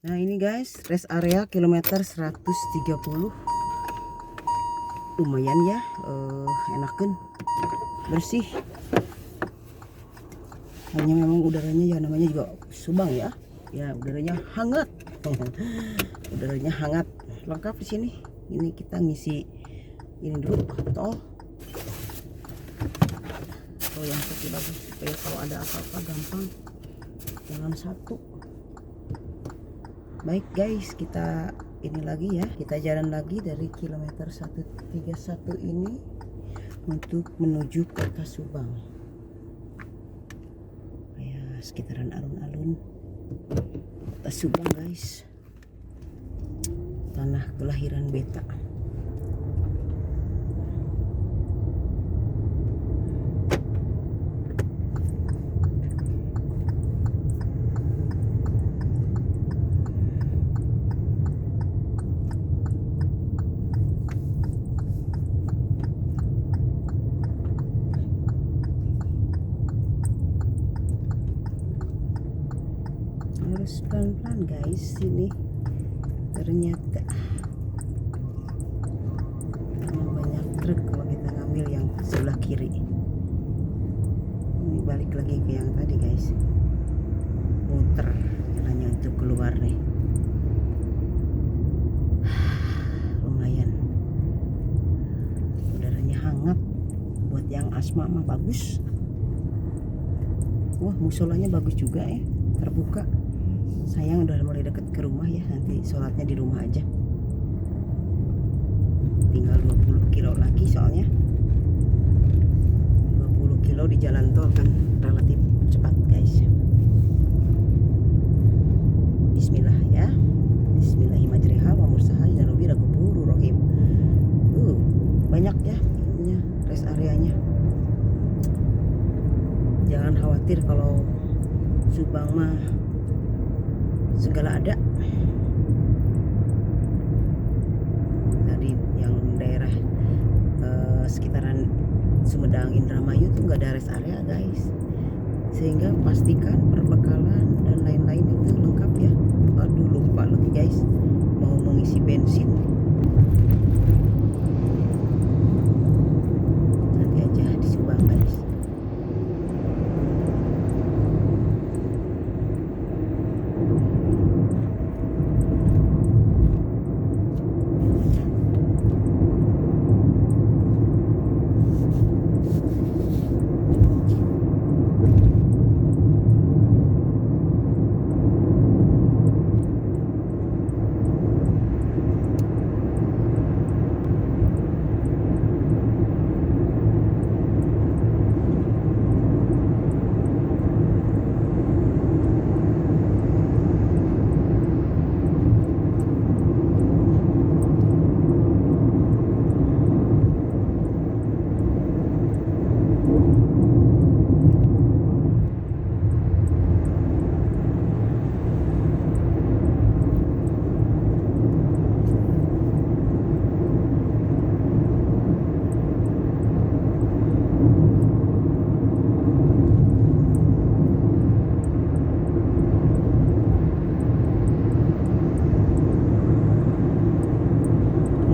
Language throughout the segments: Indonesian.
Nah ini guys, rest area kilometer 130. Lumayan ya, enakan, bersih. Hanya memang udaranya ya namanya juga Subang ya. Ya udaranya hangat. Udaranya hangat. Lengkap di sini. Ini kita ngisi ini dulu tol. Tol yang satu bagus supaya kalau ada apa-apa gampang. Jangan satu. Baik guys, kita ini lagi ya, kita jalan lagi dari kilometer 131 ini untuk menuju kota Subang. Ya, sekitaran alun-alun kota Subang guys, tanah kelahiran beta. Harus pelan-pelan guys, ini ternyata banyak truk kalau kita ngambil yang sebelah kiri. Ini balik lagi ke yang tadi guys, muter jalannya untuk keluar nih. Lumayan, udaranya hangat, buat yang asma mah bagus. Wah, musolanya bagus juga ya, terbuka. Sayang udah mulai deket ke rumah ya, nanti sholatnya di rumah aja. Tinggal 20 kilo lagi soalnya. 20 kilo di jalan tol kan relatif cepat guys. Bismillah ya. Bismillahirrahmanirrahim. Wa mursaha ila rabbil rahim. Banyak ya ininya, rest areanya. Jangan khawatir kalau Subang mah segala ada. Tadi yang daerah sekitaran Sumedang, Indramayu tuh nggak ada rest area guys, sehingga pastikan perbekalan dan lain-lain itu lengkap ya. Aduh, lupa lagi guys, mau mengisi bensin. Nanti aja di Subang guys.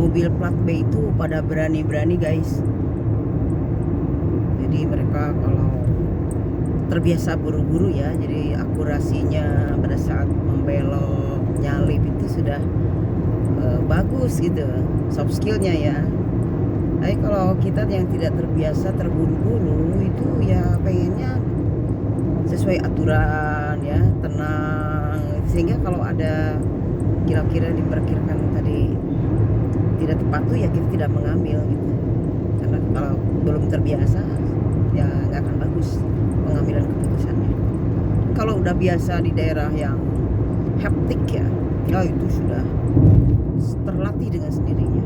Mobil plat B itu pada berani-berani guys. Jadi mereka kalau terbiasa buru-buru ya, jadi akurasinya pada saat membelok, nyalip itu sudah bagus gitu, soft skillnya ya. Tapi kalau kita yang tidak terbiasa terburu-buru itu ya pengennya sesuai aturan ya, tenang, sehingga kalau ada kira-kira diperkirakan tadi tidak tepat tuh ya kita tidak mengambil gitu, karena kalau belum terbiasa ya nggak akan bagus pengambilan keputusannya. Kalau udah biasa di daerah yang haptik ya itu sudah terlatih dengan sendirinya.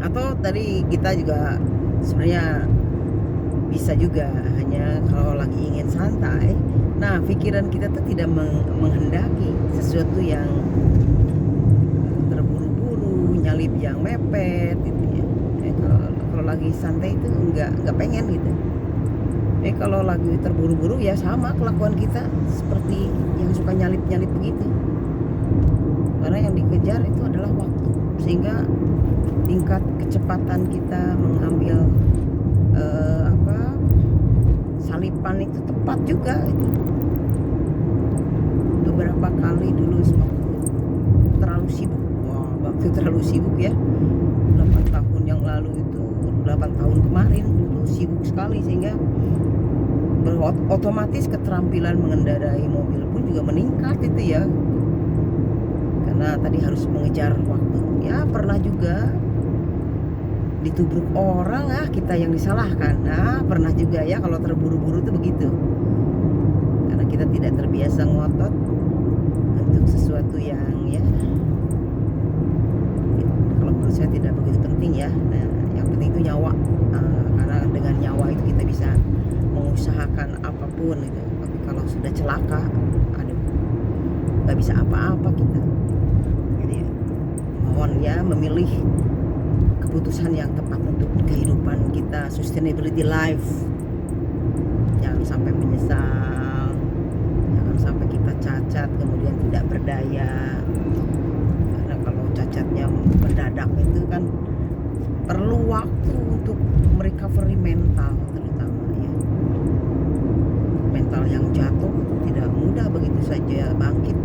Atau tadi kita juga sebenarnya bisa juga hanya kalau lagi ingin santai, nah pikiran kita tuh tidak menghendaki sesuatu yang nyalip yang mepet gitu ya. Kalau lagi santai itu nggak pengen gitu. Kalau lagi terburu-buru ya sama kelakuan kita seperti yang suka nyalip-nyalip begitu. Karena yang dikejar itu adalah waktu, sehingga tingkat kecepatan kita mengambil salipan itu tepat juga itu. Beberapa kali dulu waktu terlalu sibuk, waktu terlalu sibuk ya, 8 tahun yang lalu itu, 8 tahun kemarin dulu sibuk sekali, sehingga otomatis keterampilan mengendarai mobil pun juga meningkat itu ya, karena tadi harus mengejar waktu. Ya pernah juga ditubruk orang, kita yang disalahkan. Pernah juga ya kalau terburu-buru itu begitu, karena kita tidak terbiasa ngotot untuk sesuatu yang ya kalau menurut saya tidak begitu penting ya. Yang penting itu nyawa, karena dengan nyawa itu kita bisa mengusahakan apapun gitu. Tapi kalau sudah celaka, aduh, nggak bisa apa-apa kita. Jadi mohon ya memilih keputusan yang tepat untuk kehidupan kita, sustainability life. Jangan sampai menyesal, jangan sampai kita cacat kemudian tidak berdaya. Karena kalau cacatnya mendadak itu kan perlu waktu untuk merecovery mental, terutama ya. Mental yang jatuh tidak mudah begitu saja bangkit.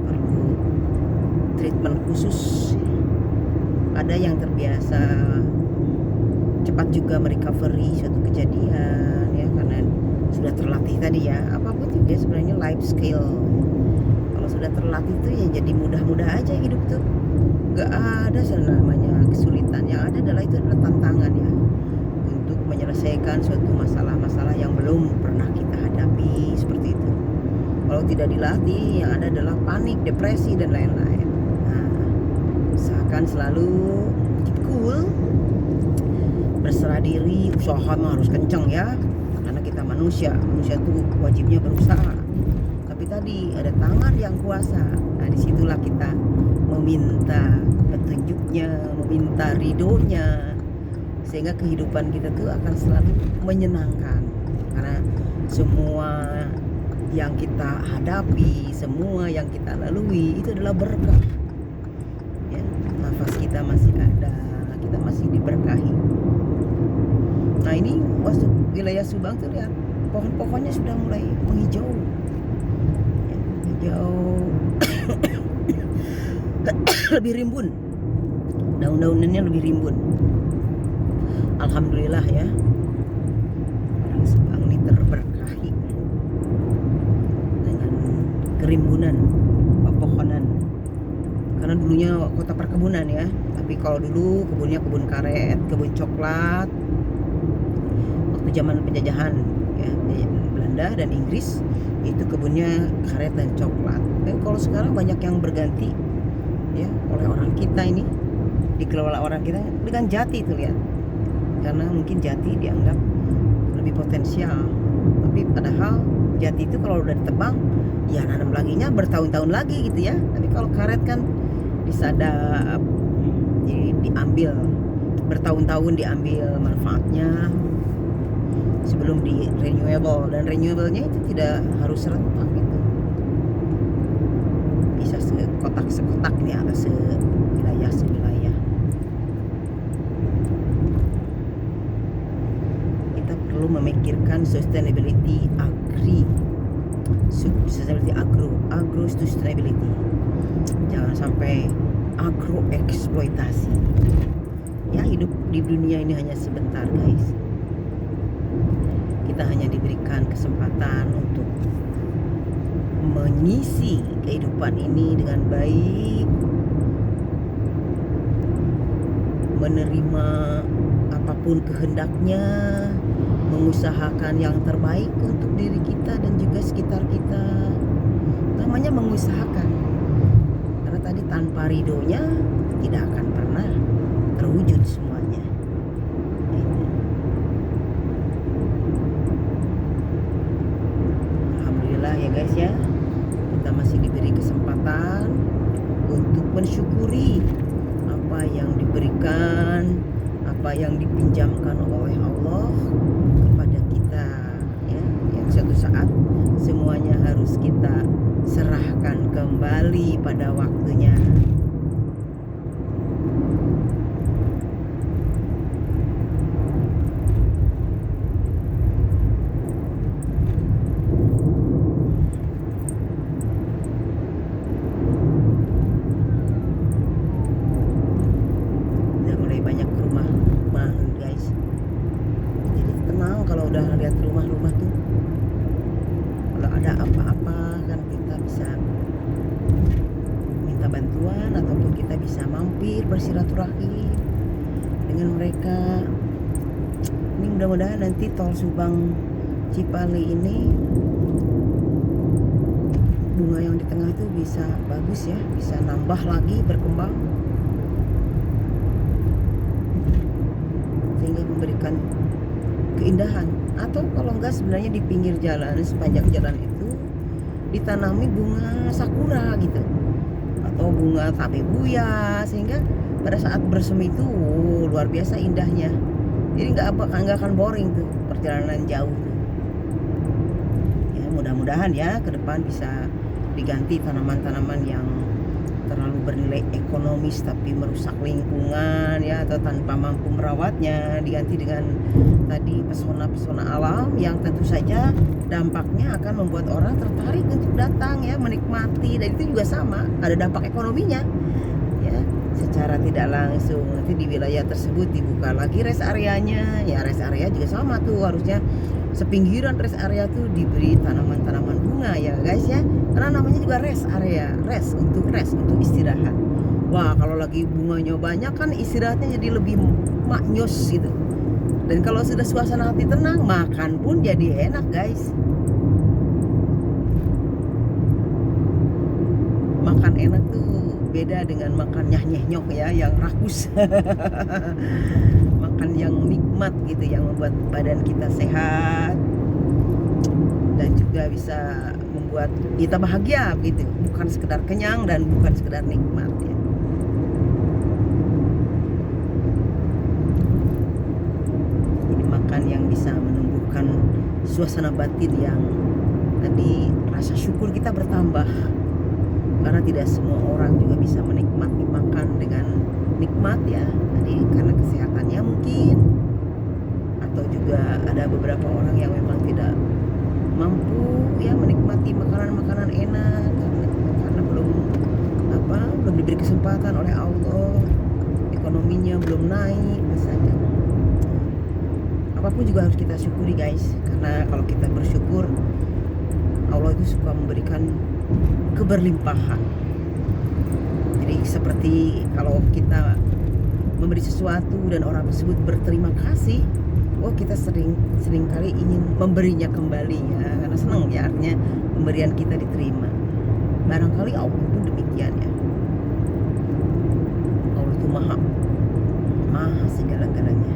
Perlu treatment khusus. Ada yang terbiasa cepat juga merecovery suatu kejadian ya, karena sudah terlatih tadi ya. Apapun juga sebenarnya life skill, kalau sudah terlatih itu ya jadi mudah-mudah aja hidup tuh. Gak ada namanya kesulitan, yang ada adalah tantangan ya, untuk menyelesaikan suatu masalah-masalah yang belum pernah kita hadapi, seperti itu. Kalau tidak dilatih, yang ada adalah panik, depresi, dan lain-lain. Usahakan selalu keep cool, berserah diri, usaha harus kencang ya, karena kita manusia itu wajibnya berusaha. Tapi tadi ada tangan yang kuasa. Disitulah kita meminta petunjuknya, meminta ridhonya, sehingga kehidupan kita tuh akan selalu menyenangkan. Karena semua yang kita hadapi, semua yang kita lalui itu adalah berkah ya. Nafas kita masih ada, kita masih diberkahi. Nah ini masuk wilayah Subang tuh, lihat pohon-pohonnya sudah mulai menghijau ya, hijau lebih rimbun, daun-daunannya lebih rimbun. Alhamdulillah ya, orang Subang ini terberkahi dengan kerimbunan pepohonan, karena dulunya kota perkebunan ya. Tapi kalau dulu kebunnya kebun karet, kebun coklat, waktu zaman penjajahan ya, Belanda dan Inggris, itu kebunnya karet dan coklat. Tapi kalau sekarang banyak yang berganti ya oleh orang kita, ini dikelola orang kita dengan jati itu, lihat. Karena mungkin jati dianggap lebih potensial, tapi padahal jati itu kalau udah ditebang ya nanam laginya bertahun-tahun lagi gitu ya. Tapi kalau karet kan disadap, diambil bertahun-tahun, diambil manfaatnya sebelum di renewable, dan renewable-nya itu tidak harus serentak gitu, bisa sekotak nih atau sewilayah. Kita perlu memikirkan sustainability agro sustainability. Jangan sampai agro eksploitasi ya. Hidup di dunia ini hanya sebentar guys. Kita hanya diberikan kesempatan untuk mengisi kehidupan ini dengan baik, menerima apapun kehendaknya, mengusahakan yang terbaik untuk diri kita dan juga sekitar kita. Namanya mengusahakan, karena tadi tanpa ridhonya tidak akan pernah terwujud semuanya. Alhamdulillah ya guys ya, kita masih diberi kesempatan untuk mensyukuri apa yang diberikan, apa yang dipinjamkan oleh Allah kepada kita, ya, yang suatu saat semuanya harus kita serahkan kembali pada waktunya. Udah mulai banyak rumah guys. Jadi tenang kalau udah lihat rumah-rumah tuh. Kalau ada apa-apa kan kita bisa minta bantuan ataupun kita bisa mampir bersilaturahim dengan mereka. Ini mudah-mudahan nanti tol Subang Cipali ini bunga yang di tengah itu bisa bagus ya, bisa nambah lagi, berkembang sehingga memberikan keindahan. Atau kalau enggak sebenarnya di pinggir jalan, sepanjang jalan itu ditanami bunga sakura gitu, atau bunga tabebuya, sehingga pada saat bersemi itu luar biasa indahnya. Jadi nggak akan boring tuh perjalanan jauh tuh. Ya mudah-mudahan ya ke depan bisa diganti tanaman-tanaman yang terlalu bernilai ekonomis tapi merusak lingkungan ya, atau tanpa mampu merawatnya, diganti dengan tadi pesona-pesona alam yang tentu saja dampaknya akan membuat orang tertarik untuk datang ya, menikmati, dan itu juga sama ada dampak ekonominya ya, secara tidak langsung. Nanti di wilayah tersebut dibuka lagi rest areanya ya, rest area juga sama tuh, harusnya sepinggiran rest area tuh diberi tanaman-tanaman bunga ya guys ya, karena namanya juga rest area, rest untuk istirahat. Wah kalau lagi bunganya banyak kan istirahatnya jadi lebih maknyos gitu, dan kalau sudah suasana hati tenang makan pun jadi enak guys. Makan enak tuh beda dengan makan nyah-nyeh-nyok ya, yang rakus. Makan yang nikmat gitu, yang membuat badan kita sehat dan juga bisa membuat kita bahagia gitu, bukan sekedar kenyang dan bukan sekedar nikmat ya. Jadi makan yang bisa menumbuhkan suasana batin yang tadi rasa syukur kita bertambah, karena tidak semua orang juga bisa menikmati makan dengan nikmat ya, tadi karena kesehatannya mungkin, atau juga ada beberapa orang yang memang tidak mampu ya menikmati makanan-makanan enak karena belum diberi kesempatan oleh Allah, ekonominya belum naik misalnya. Apapun juga harus kita syukuri guys, karena kalau kita bersyukur Allah itu suka memberikan keberlimpahan. Jadi seperti kalau kita memberi sesuatu dan orang tersebut berterima kasih, oh kita sering kali ingin memberinya kembali ya, karena senang ya, artinya pemberian kita diterima. Barangkali Allah pun demikian ya. Allah itu maha segala-galanya.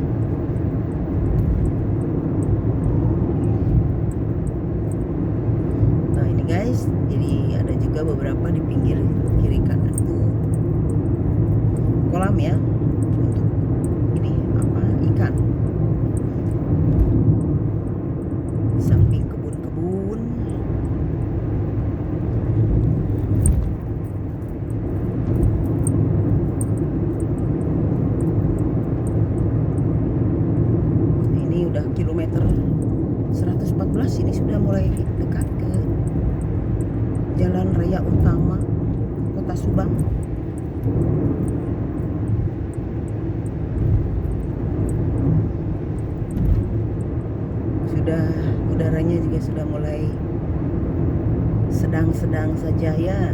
Nah ini guys, jadi ada juga beberapa di pinggir kiri kanan itu kolam ya, untuk ini ikan. Samping kebun-kebun. Ini udah kilometer 114, ini sudah mulai dekat ke jalan raya utama Kota Subang. Sudah udaranya juga sudah mulai sedang-sedang saja ya.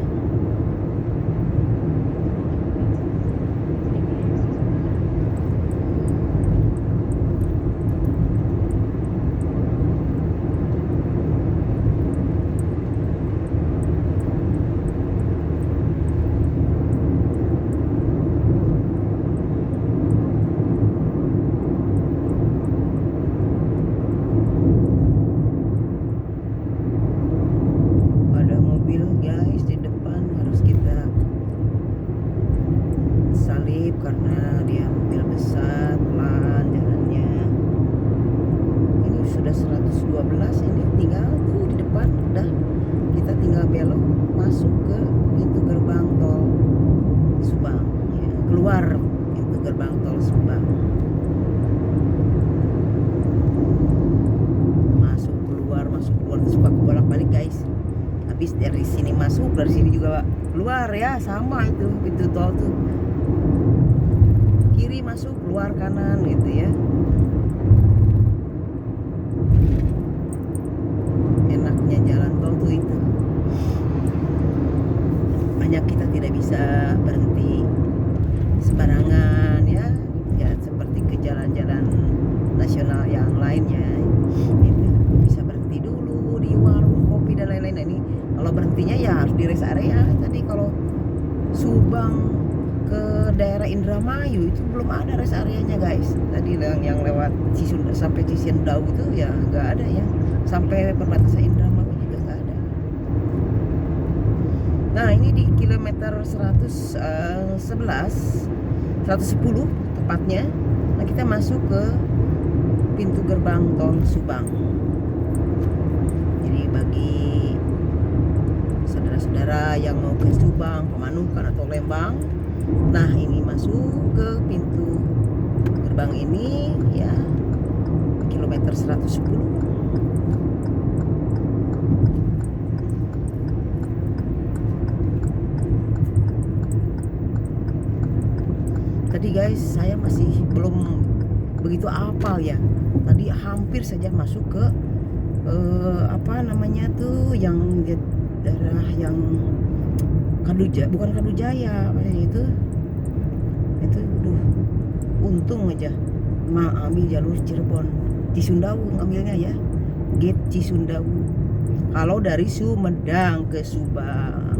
Ada mobil guys di depan. habis dari sini masuk, dari sini juga keluar ya, sama itu pintu tol tuh, kiri masuk keluar kanan gitu ya. Enaknya jalan tol tuh itu, banyak kita tidak bisa berhenti sembarangan ya, ya seperti ke jalan-jalan nasional yang lainnya itu bisa berhenti dulu di warung kopi dan lain-lain. Nah, ini kalau berhentinya ya harus di rest area. Tadi kalau Subang ke daerah Indramayu itu belum ada rest areanya guys. Tadi yang lewat Cisunda sampai Cisendau itu ya nggak ada ya, sampai perbatasan Indramayu juga nggak ada. Nah ini di kilometer 110 tepatnya. Nah kita masuk ke pintu gerbang tol Subang. Jadi bagi saudara-saudara yang mau ke Subang, Pemanukan atau Lembang, nah ini masuk ke pintu gerbang ini ya, kilometer 110. Tadi guys saya masih belum begitu hafal ya. Tadi hampir saja masuk ke apa namanya tuh yang daerah yang bukan Kadujaya itu untung aja ambil jalur Cirebon, Cisundau ngambilnya ya, gate Cisundau kalau dari Sumedang ke Subang.